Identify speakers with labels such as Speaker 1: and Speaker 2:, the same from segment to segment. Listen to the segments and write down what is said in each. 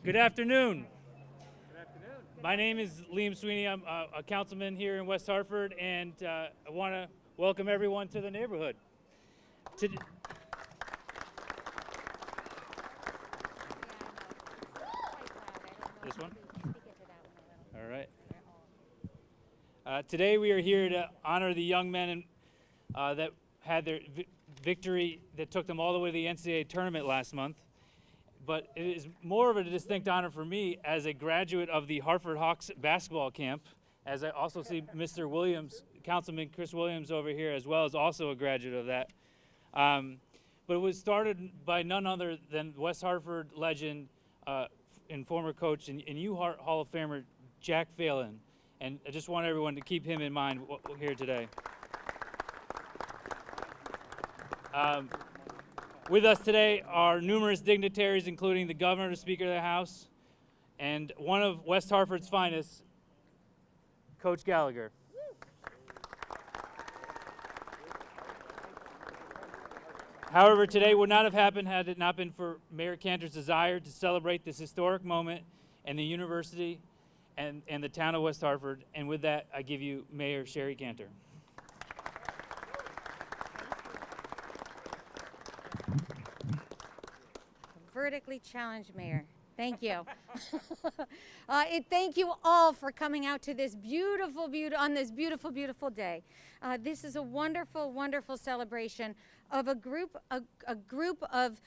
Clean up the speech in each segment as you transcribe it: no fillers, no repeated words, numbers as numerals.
Speaker 1: Good afternoon. My name is Liam Sweeney. I'm a councilman here in West Hartford, and I want to welcome everyone to the neighborhood. To- this one? All right. Today we are here to honor the young men that had their victory that took them all the way to the NCAA tournament last month. But it is more of a distinct honor for me as a graduate of the Hartford Hawks basketball camp, as I also see Mr. Williams, Councilman Chris Williams over here as well, is also a graduate of that. But it was started by none other than West Hartford legend and former coach and Hall of Famer Jack Phelan. And I just want everyone to keep him in mind here today. With us today are numerous dignitaries, including the governor, the speaker of the House, and one of West Hartford's finest, Coach Gallagher. However, today would not have happened had it not been for Mayor Cantor's desire to celebrate this historic moment in the university and the town of West Hartford. And with that, I give you Mayor Sherry Cantor.
Speaker 2: Vertically challenged mayor. Thank you. Thank you all for coming out to this beautiful day. This is a wonderful, wonderful celebration of a group of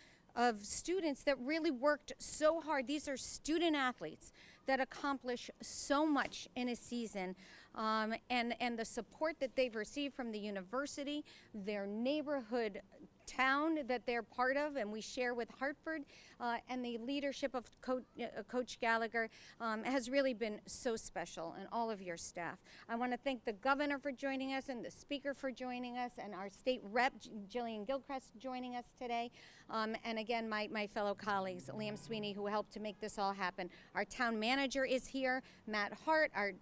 Speaker 2: students that really worked so hard. These are student athletes that accomplish so much in a season, and the support that they've received from the university, their neighborhood town that they're part of and we share with Hartford, and the leadership of Coach Gallagher has really been so special, and all of your staff. I want to thank the governor for joining us and the speaker for joining us, and our state rep Jillian Gilchrist joining us today, and again my fellow colleagues, Liam Sweeney, who helped to make this all happen. Our town manager is here, Matt Hart. Our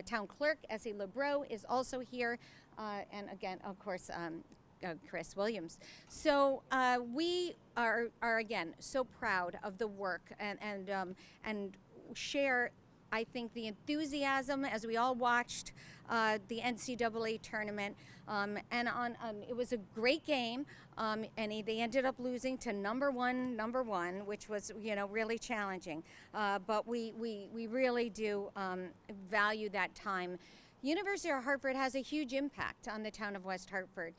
Speaker 2: town clerk, Essie LeBreau, is also here, and again, of course, Chris Williams. So we are again so proud of the work and share, I think, the enthusiasm as we all watched the NCAA tournament, and it was a great game, and they ended up losing to number one, which was really challenging, but we really do value that time. University of Hartford has a huge impact on the town of West Hartford.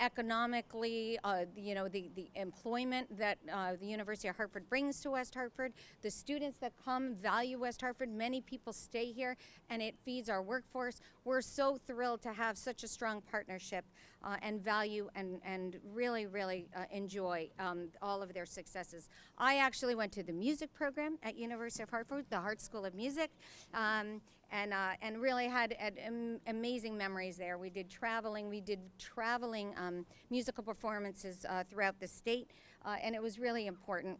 Speaker 2: Economically, the employment that the University of Hartford brings to West Hartford, the students that come value West Hartford. Many people stay here, and it feeds our workforce. We're so thrilled to have such a strong partnership and value and really enjoy all of their successes. I actually went to the music program at University of Hartford, the Hart School of Music, and really had amazing memories there. We did traveling musical performances throughout the state, and it was really important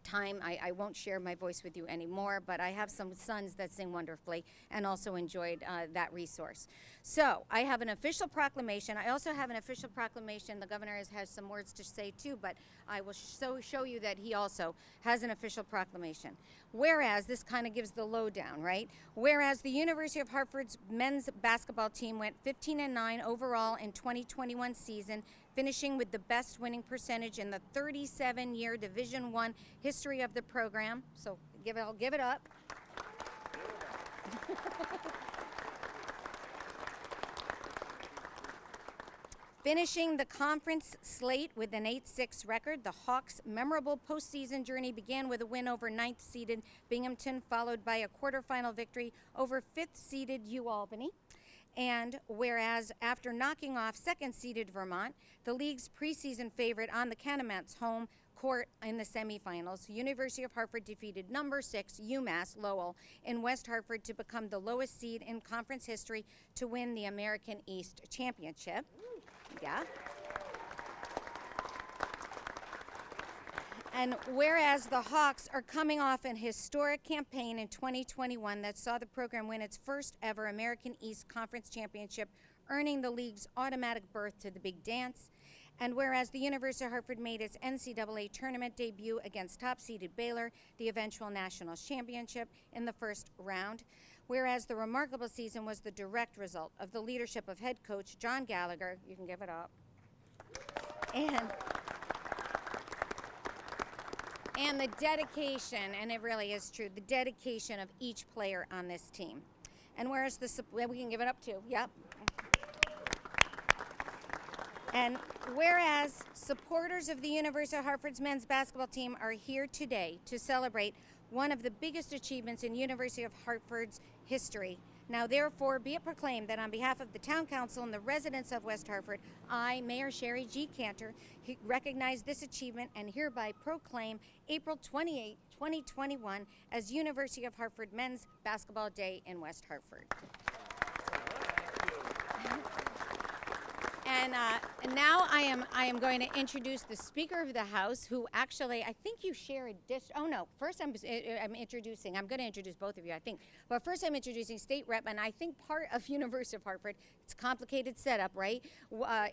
Speaker 2: time. I won't share my voice with you anymore, but I have some sons that sing wonderfully and also enjoyed that resource. So I have an official proclamation. I also have an official proclamation. The governor has some words to say too, but I will show you that he also has an official proclamation. Whereas, this kind of gives the lowdown, right? Whereas the University of Hartford's men's basketball team went 15-9 overall in 2021 season, finishing with the best winning percentage in the 37-year Division I history of the program. So I'll give it up. Finishing the conference slate with an 8-6 record, the Hawks' memorable postseason journey began with a win over 9th-seeded Binghamton, followed by a quarterfinal victory over 5th-seeded UAlbany. And whereas after knocking off 2nd-seeded Vermont, the league's preseason favorite on the Catamounts' home court in the semifinals, University of Hartford defeated number 6 UMass Lowell in West Hartford to become the lowest seed in conference history to win the American East Championship. Yeah. And whereas the Hawks are coming off an historic campaign in 2021 that saw the program win its first ever American East Conference Championship, earning the league's automatic berth to the Big Dance, And whereas the University of Hartford made its NCAA tournament debut against top-seeded Baylor, the eventual national championship, in the first round. Whereas the remarkable season was the direct result of the leadership of head coach John Gallagher, you can give it up, and the dedication, and it really is true, the dedication of each player on this team. And whereas we can give it up too, yep. And whereas supporters of the University of Hartford's men's basketball team are here today to celebrate one of the biggest achievements in University of Hartford's history. Now, therefore, be it proclaimed that on behalf of the Town Council and the residents of West Hartford, I, Mayor Sherry G. Cantor, recognize this achievement and hereby proclaim April 28, 2021 as University of Hartford Men's Basketball Day in West Hartford. And now I am going to introduce the Speaker of the House, who actually, I think you share a dish. Oh no, first I'm going to introduce both of you, I think. But first I'm introducing State Rep, and I think part of University of Hartford, it's a complicated setup, right,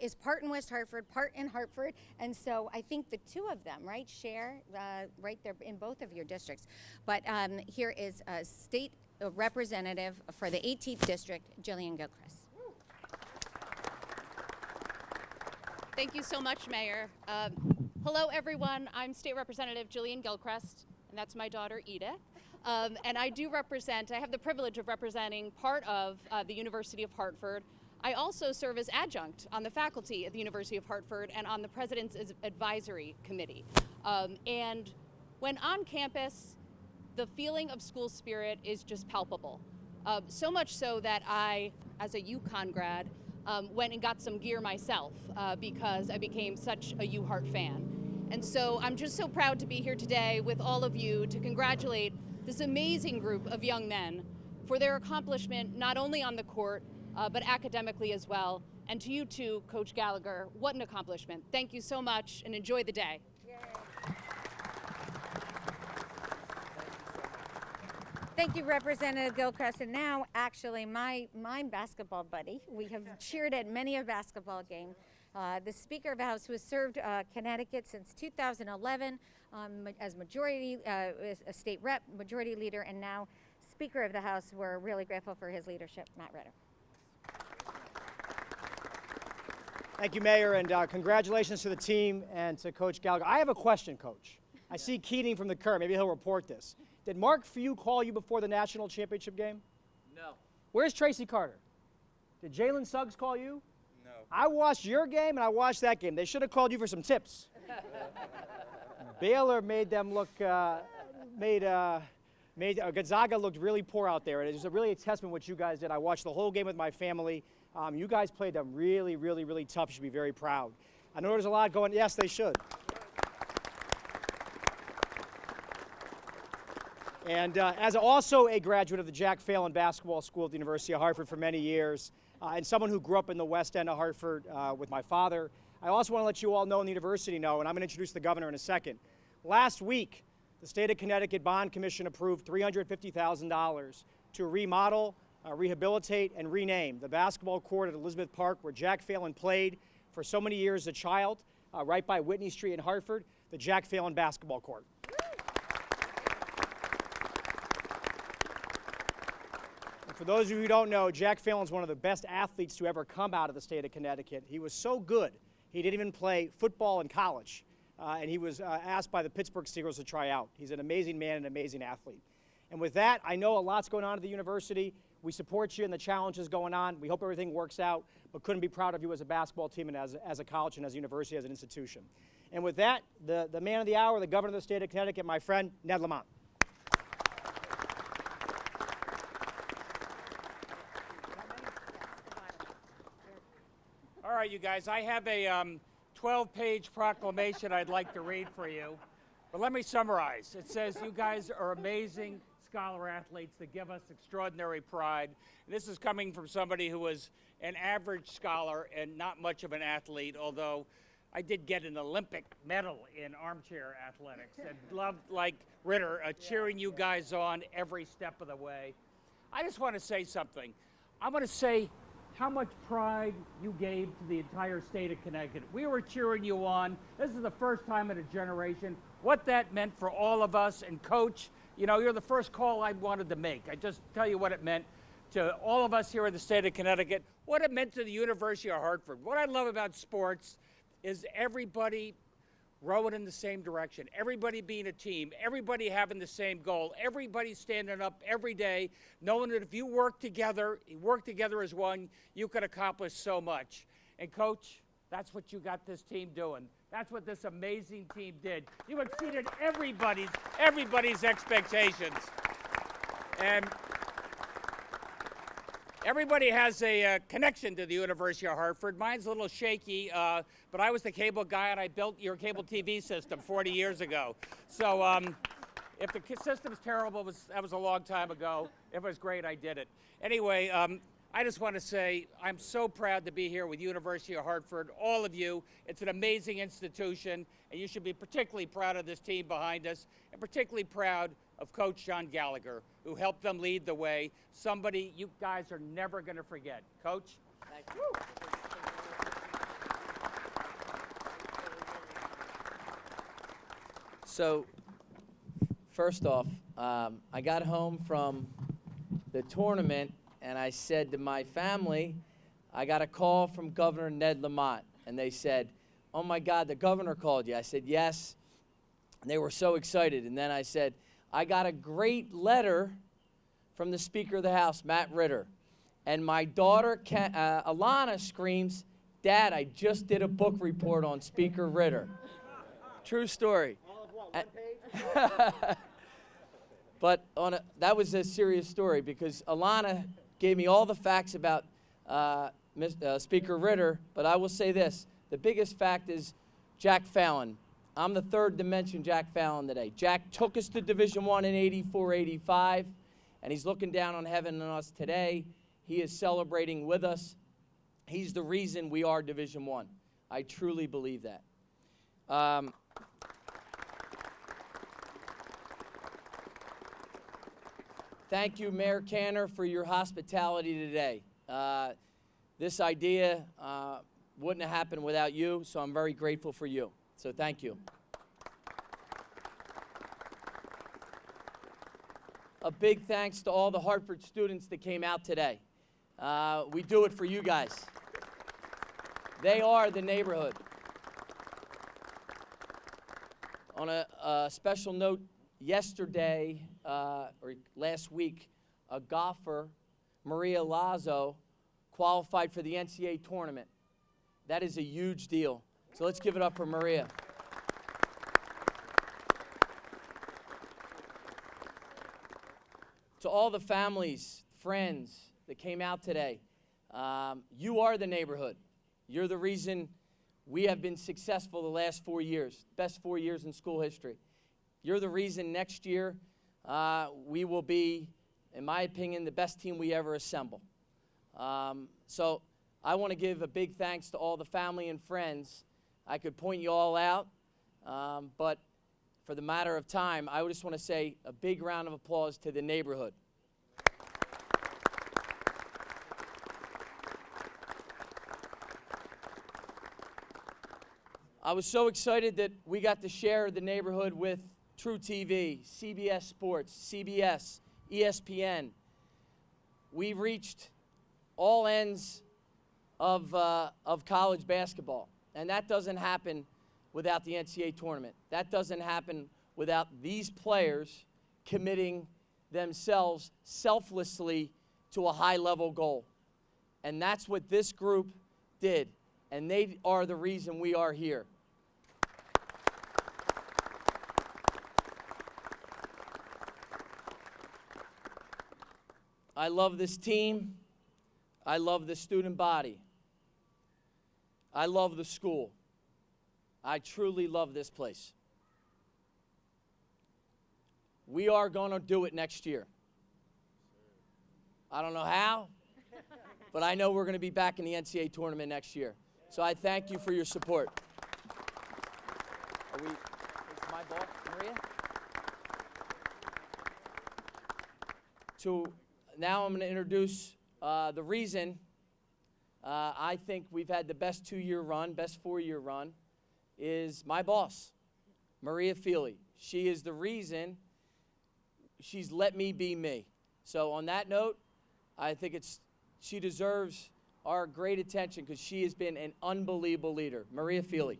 Speaker 2: is part in West Hartford, part in Hartford. And so I think the two of them, right, share right there in both of your districts. But here is a State Representative for the 18th District, Jillian Gilchrist.
Speaker 3: Thank you so much, Mayor. Hello, everyone. I'm State Representative Jillian Gilchrist, and that's my daughter, Edith. And I have the privilege of representing part of the University of Hartford. I also serve as adjunct on the faculty at the University of Hartford and on the President's Advisory Committee. And when on campus, the feeling of school spirit is just palpable. So much so that I, as a UConn grad, went and got some gear myself because I became such a UHart fan. And so I'm just so proud to be here today with all of you to congratulate this amazing group of young men for their accomplishment, not only on the court, but academically as well. And to you too, Coach Gallagher, what an accomplishment. Thank you so much and enjoy the day.
Speaker 2: Thank you, Representative Gilchrist. And now, actually, my basketball buddy, we have cheered at many a basketball game, the Speaker of the House, who has served Connecticut since 2011 as a state rep, majority leader, and now Speaker of the House. We're really grateful for his leadership. Matt Ritter.
Speaker 4: Thank you, Mayor, and congratulations to the team and to Coach Gallagher. I have a question, Coach. I see Keating from the Curve. Maybe he'll report this. Did Mark Few call you before the national championship game?
Speaker 5: No.
Speaker 4: Where's Tracy Carter? Did Jalen Suggs call you?
Speaker 5: No.
Speaker 4: I watched your game and I watched that game. They should have called you for some tips. Baylor made them look, Gonzaga looked really poor out there. And it was really a testament what you guys did. I watched the whole game with my family. You guys played them really, really, really tough. You should be very proud. I know there's a lot going. Yes, they should. And as also a graduate of the Jack Phelan Basketball School at the University of Hartford for many years, and someone who grew up in the West End of Hartford with my father, I also want to let you all know and the university know, and I'm going to introduce the governor in a second. Last week, the State of Connecticut Bond Commission approved $350,000 to remodel, rehabilitate, and rename the basketball court at Elizabeth Park, where Jack Phelan played for so many years as a child, right by Whitney Street in Hartford, the Jack Phelan Basketball Court. For those of you who don't know, Jack Phelan's one of the best athletes to ever come out of the state of Connecticut. He was so good, he didn't even play football in college. And he was asked by the Pittsburgh Steelers to try out. He's an amazing man, an amazing athlete. And with that, I know a lot's going on at the university. We support you in the challenges going on. We hope everything works out, but couldn't be prouder of you as a basketball team and as a college and as a university, as an institution. And with that, the man of the hour, the governor of the state of Connecticut, my friend, Ned Lamont.
Speaker 5: All right, you guys, I have a 12-page proclamation I'd like to read for you. But let me summarize. It says you guys are amazing scholar athletes that give us extraordinary pride. And this is coming from somebody who was an average scholar and not much of an athlete, although I did get an Olympic medal in armchair athletics and loved, like Ritter, cheering you guys on every step of the way. I just want to say something. I want to say how much pride you gave to the entire state of Connecticut. We were cheering you on. This is the first time in a generation. What that meant for all of us, and Coach, you know, you're the first call I wanted to make. I just tell you what it meant to all of us here in the state of Connecticut, what it meant to the University of Hartford. What I love about sports is everybody rowing in the same direction, everybody being a team, everybody having the same goal, everybody standing up every day, knowing that if you work together as one, you could accomplish so much. And Coach, that's what you got this team doing. That's what this amazing team did. You exceeded everybody's expectations. And everybody has a connection to the University of Hartford. Mine's a little shaky, but I was the cable guy and I built your cable TV system 40 years ago. So if the system's terrible, that was a long time ago. If it was great, I did it. Anyway, I just want to say I'm so proud to be here with University of Hartford, all of you. It's an amazing institution, and you should be particularly proud of this team behind us, and particularly proud of Coach John Gallagher, who helped them lead the way. Somebody you guys are never going to forget. Coach? Thank you.
Speaker 6: So, first off, I got home from the tournament, and I said to my family, I got a call from Governor Ned Lamont, and they said, "Oh my God, the governor called you." I said, "Yes." And they were so excited. And then I said, "I got a great letter from the Speaker of the House, Matt Ritter." And my daughter, Alana, screams, "Dad, I just did a book report on Speaker Ritter." True story.
Speaker 4: All of what, one page?
Speaker 6: But that was a serious story because Alana gave me all the facts about Speaker Ritter, but I will say this. The biggest fact is Jack Fallon. I'm the third to mention Jack Fallon today. Jack took us to Division I in 84, 85, and he's looking down on heaven on us today. He is celebrating with us. He's the reason we are Division I. I truly believe that. Thank you, Mayor Cantor, for your hospitality today. This idea wouldn't have happened without you, so I'm very grateful for you. So thank you. A big thanks to all the Hartford students that came out today. We do it for you guys. They are the neighborhood. On a special note, yesterday, or last week, a golfer, Maria Lazo, qualified for the NCAA tournament. That is a huge deal. So let's give it up for Maria. To all the families, friends that came out today, you are the neighborhood. You're the reason we have been successful the last 4 years, best 4 years in school history. You're the reason next year we will be, in my opinion, the best team we ever assemble. So I want to give a big thanks to all the family and friends. I could point you all out, but for the matter of time, I just want to say a big round of applause to the neighborhood. I was so excited that we got to share the neighborhood with True TV, CBS Sports, CBS, ESPN. We reached all ends of college basketball, and that doesn't happen without the NCAA tournament. That doesn't happen without these players committing themselves selflessly to a high-level goal. And that's what this group did, and they are the reason we are here. I love this team. I love the student body. I love the school. I truly love this place. We are going to do it next year. I don't know how, but I know we're going to be back in the NCAA tournament next year. So I thank you for your support. Is my ball, Maria? Now I'm going to introduce the reason I think we've had the best 2-year run, best 4-year run, is my boss, Maria Feely. She is the reason she's let me be me. So on that note, I think she deserves our great attention because she has been an unbelievable leader. Maria Feely.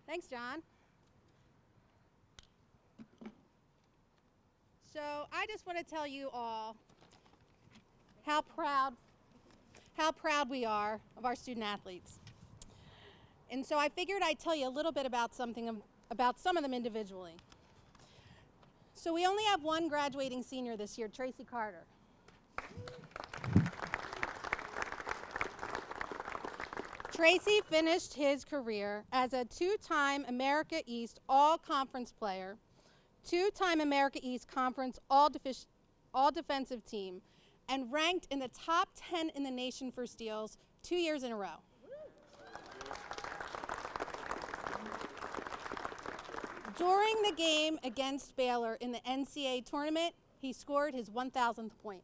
Speaker 7: Thanks, John. So I just want to tell you all how proud we are of our student athletes. And so I figured I'd tell you a little bit about some of them individually. So we only have one graduating senior this year, Tracy Carter. Tracy finished his career as a 2-time America East All-Conference player, 2-time America East Conference All-Defensive Team, and ranked in the top 10 in the nation for steals 2 years in a row. During the game against Baylor in the NCAA tournament, he scored his 1,000th point.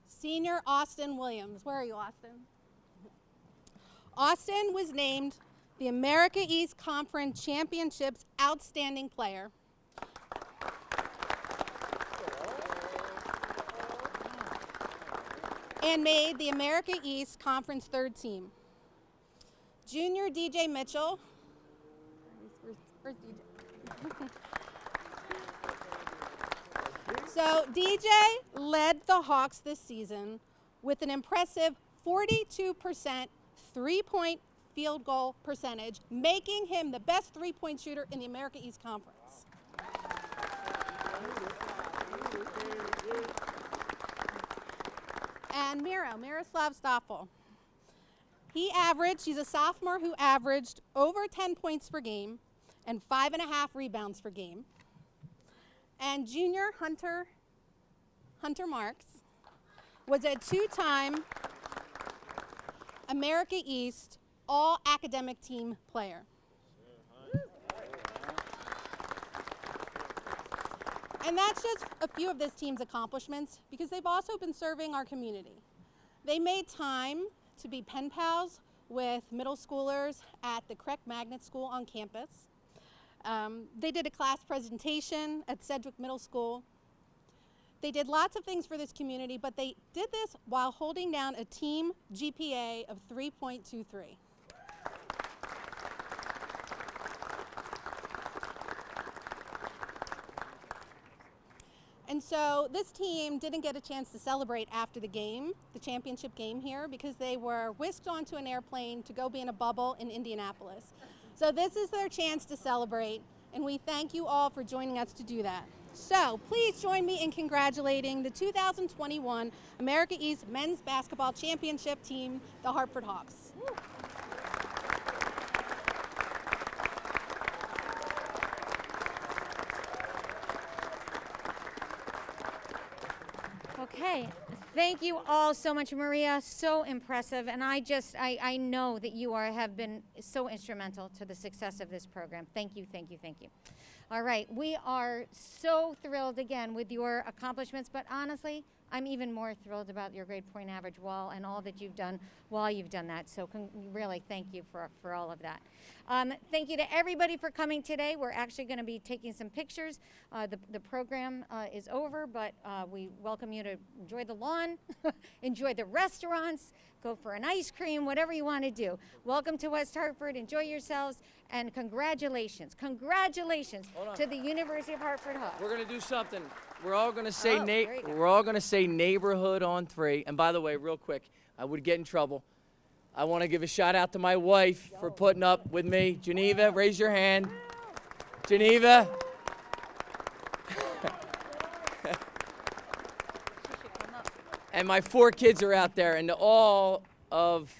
Speaker 7: Senior Austin Williams. Where are you, Austin? Austin was named the America East Conference Championships Outstanding Player. And made the America East Conference third team. Junior DJ Mitchell. Where's DJ? So DJ led the Hawks this season with an impressive 42% three-point field goal percentage, making him the best three-point shooter in the America East Conference. And Miroslav Stoffel. He's a sophomore who averaged over 10 points per game and 5.5 rebounds per game. And junior Hunter Marks was a 2-time America East All-Academic Team player. And that's just a few of this team's accomplishments because they've also been serving our community. They made time to be pen pals with middle schoolers at the Craig Magnet School on campus. They did a class presentation at Sedgwick Middle School. They did lots of things for this community, but they did this while holding down a team GPA of 3.23. And so this team didn't get a chance to celebrate after the game, the championship game here, because they were whisked onto an airplane to go be in a bubble in Indianapolis. So this is their chance to celebrate, and we thank you all for joining us to do that. So please join me in congratulating the 2021 America East Men's Basketball Championship team, the Hartford Hawks.
Speaker 2: Okay, thank you all so much, Maria. So impressive, and I know that you have been so instrumental to the success of this program. Thank you, thank you, thank you. All right, we are so thrilled again with your accomplishments, but honestly, I'm even more thrilled about your grade point average and all that you've done while you've done that. So really, thank you for all of that. Thank you to everybody for coming today. We're actually going to be taking some pictures. The program is over, but we welcome you to enjoy the lawn, enjoy the restaurants, go for an ice cream, whatever you want to do. Welcome to West Hartford. Enjoy yourselves, and congratulations to the University of Hartford Hawks.
Speaker 6: We're going to do something. We're all going to say
Speaker 2: great.
Speaker 6: we're all going to say neighborhood on 3. And by the way, real quick, I would get in trouble. I want to give a shout out to my wife for putting up with me. Geneva, raise your hand. Geneva. And my 4 kids are out there, and to all of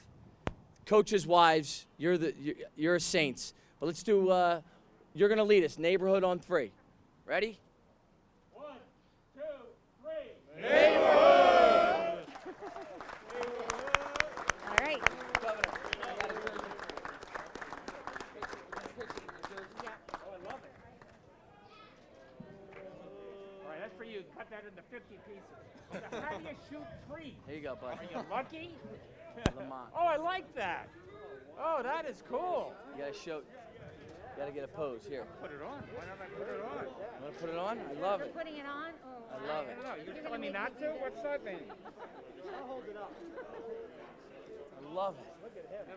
Speaker 6: coaches' wives, you're saints. But let's do. You're going to lead us. Neighborhood on 3. Ready?
Speaker 5: 1, 2, 3.
Speaker 2: All right. great.
Speaker 6: Governor, I got a jersey.
Speaker 5: Oh, I love it. All right, that's for you. Cut that into 50 pieces. So how do you shoot trees?
Speaker 6: Here you go, bud.
Speaker 5: Are you lucky?
Speaker 6: Lamont.
Speaker 5: Oh, I like that. Oh, that is cool.
Speaker 6: You gotta show. You gotta get a pose here.
Speaker 5: Put it on. Why don't I put it on?
Speaker 6: You wanna put it on? I love it.
Speaker 2: Putting it on? Oh,
Speaker 6: I love it.
Speaker 5: No, you're telling me not to? What's that mean?
Speaker 6: I love it.
Speaker 5: Look at that.